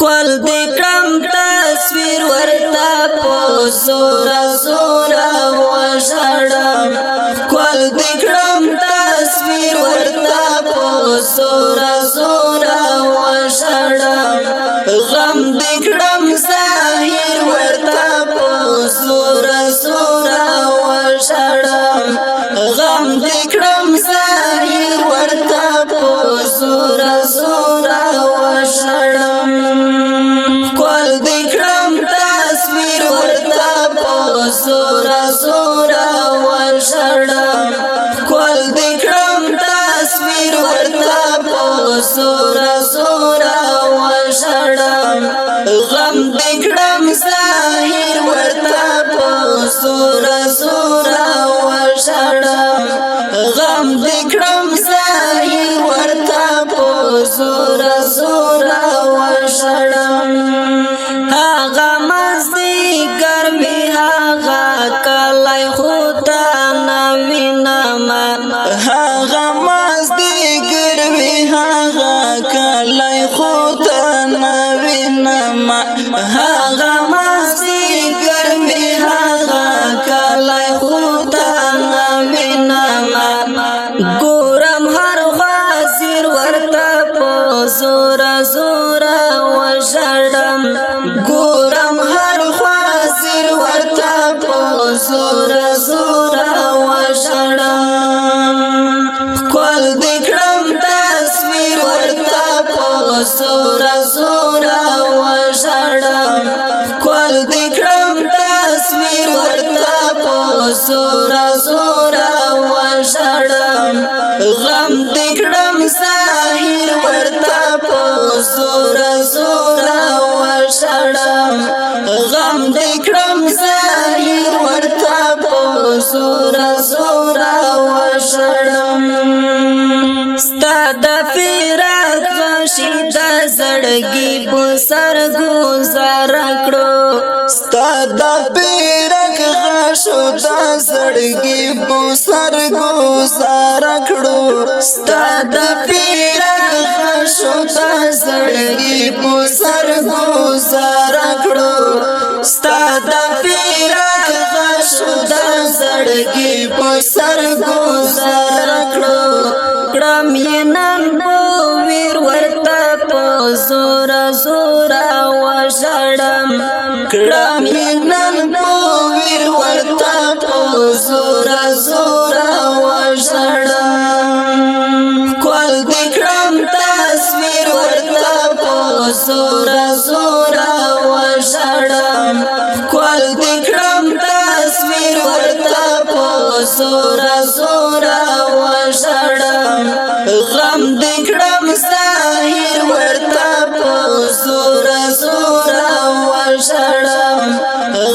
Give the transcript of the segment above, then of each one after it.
کول دکړم تصویر ورتا په زورا زورا وژړم کول دکړم تصویر ورتا په زورا زورا وژړم غم دکړم ظاهر ورتا په زورا زورا وژړم غم دکړم ظاهر ورتا په زورا زورا وژړم کول دکړم تصویر ورتا په زورا زورا وژړم کول دکړم تصویر ورتا په زورا زورا وژړم غم دکړم ظاهر ورتا په زورا زورا وژړم غم دکړم ظاهر ورتا په زورا زورا وژړم هغه مزدي ګرمي هغه کلای خدا نوینم هغه مزدي ګرمي هغه کلای خدا نوینم هغه مزدي ګرمي هغه کلای خدا نوینم ګورم هر غازر ورته په زورا زورا وژړم ګورم هر غازر ورته په زورا زورا وژړم کول دکړم تصویر ورته په زورا زورا وژړم کول دکړم تصویر ورته په زورا زورا وژړم غم دکړم ظاهر ورته په زورا زورا وژړم غم دکړم ظاهر ورته په زورا زورا وژړم ستا د فراق غشي د زړګي په سر گزار کړو ستا د فراق غشو د زړګي په سر گزار کړو ستا د فراق غشو د زړګي په سر گزار کړو ستا د فراق غشو د زړګي په سر گزار کړو کړم یې نن ویر ورته په زورا زورا وژړم کړم یې نن ویر ورته په زورا زورا وژړم کول دکړم تصویر ورته په زورا زورا وژړم کول دکړم تصویر ورته په زورا زورا وژړم غم دکړم ظاهر ورته په زورا زورا وژړم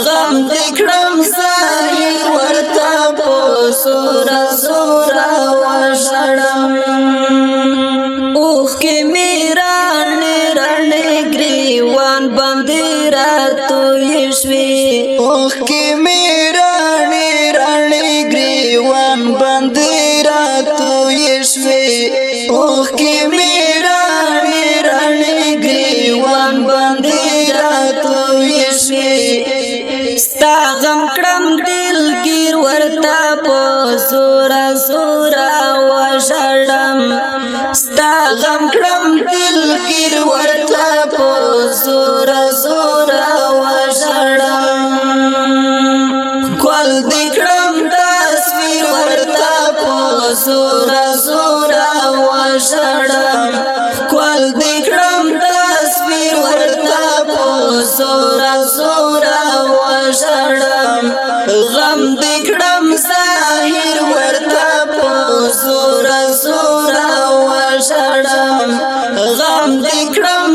غم دکړم ظاهر ورته په زورا زورا وژړم اوښکې مې راڼې راڼې ګریوان باندې راتویې شوې اوښکې مې راڼې راڼې ګریوان باندې راتویې شوې اوښکې مې راڼې راڼې ګریوان باندې راتویې شوې ستا غم کړم دلګیر ورته په زورا زورا وژړم ستا غم کړم دلګیر ورته په زورا زورا وژړم کول دکړم تصویر ورته په زورا زورا وژړم کول دکړم تصویر ورته په زورا زورا وژړم غم دکړم ظاهر ورته په زورا زورا وژړم غم دکړم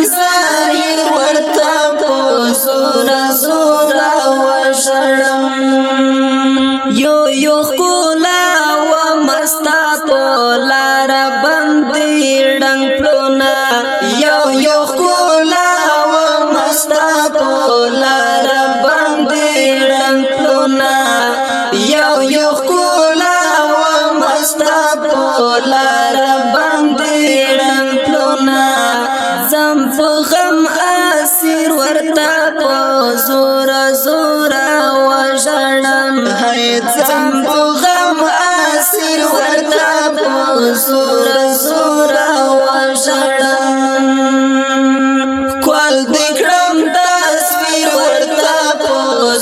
ورتا په زور زور وژړم زمبو غم اسیر ورتا په زور زور وژړم کول دکړم تصویر ورتا په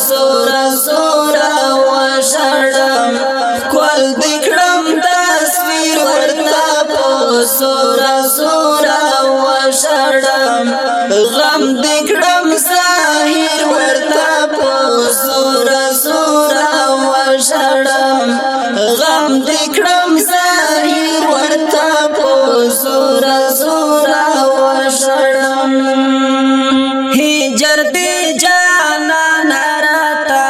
زور زور وژړم کول دکړم تصویر ورتا په زور زور وژړم غم دکړم ظاهر ورتا په زور زور وژړم غم دکړم ظاهر ورتا په زور زور وژړم هجر دې جانا نراتا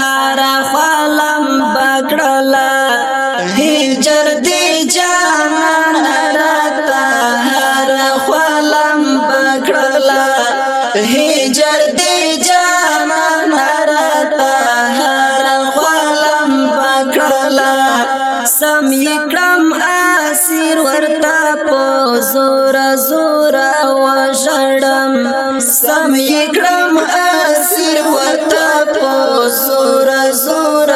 هر خلم بکړلا هجر دې جانا نراتا هر خلم بکړلا هجر دې جانا نراتا هر خلم بکړلا سم یکرم اسیر ورتا په زور زور وژړم سم یکرم اسیر ورتا په زور زور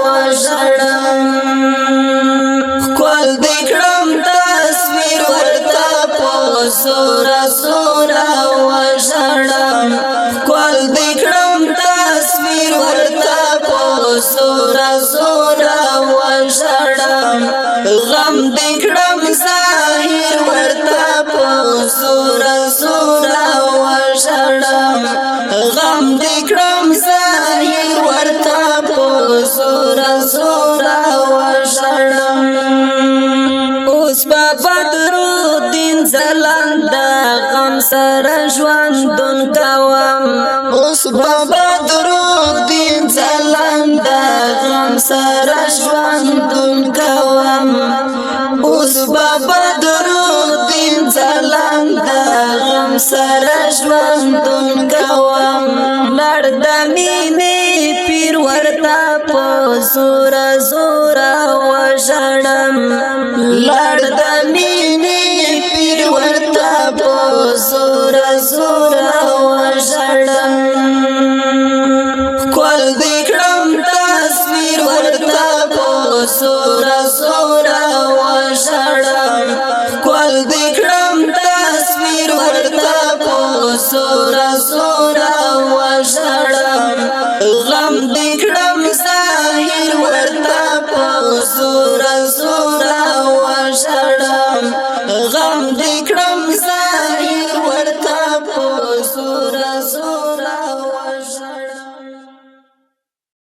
وژړم کول دکړم تصویر ورتا په زور زور وژړم کول دکړم تصویر ورتا په زور زور وژړم غم دکړم ظاهر ورتا په زور زور وژړم غم دکړم ظاهر ورتا په زور زور وژړم اوس په بدرالدین ځلند غم سره ژوندون کوم اوس په بدرالدین ځلند غم سره ژوندون کوم اوس په بدرالدین ځلند غم سره ژوندون کوم لړ د مینې پیر ورتا په زور زور وژړم لړ د مینې پیر ورتا په زور زور وژړم کول دکړم تصویر ورتا په زور زور وژړم کول دکړم تصویر ورتا په زور زور وژړم غم دکړم ظاهر ورتا په زور زور وژړم غم دکړم ظاهر ورتا په زور زور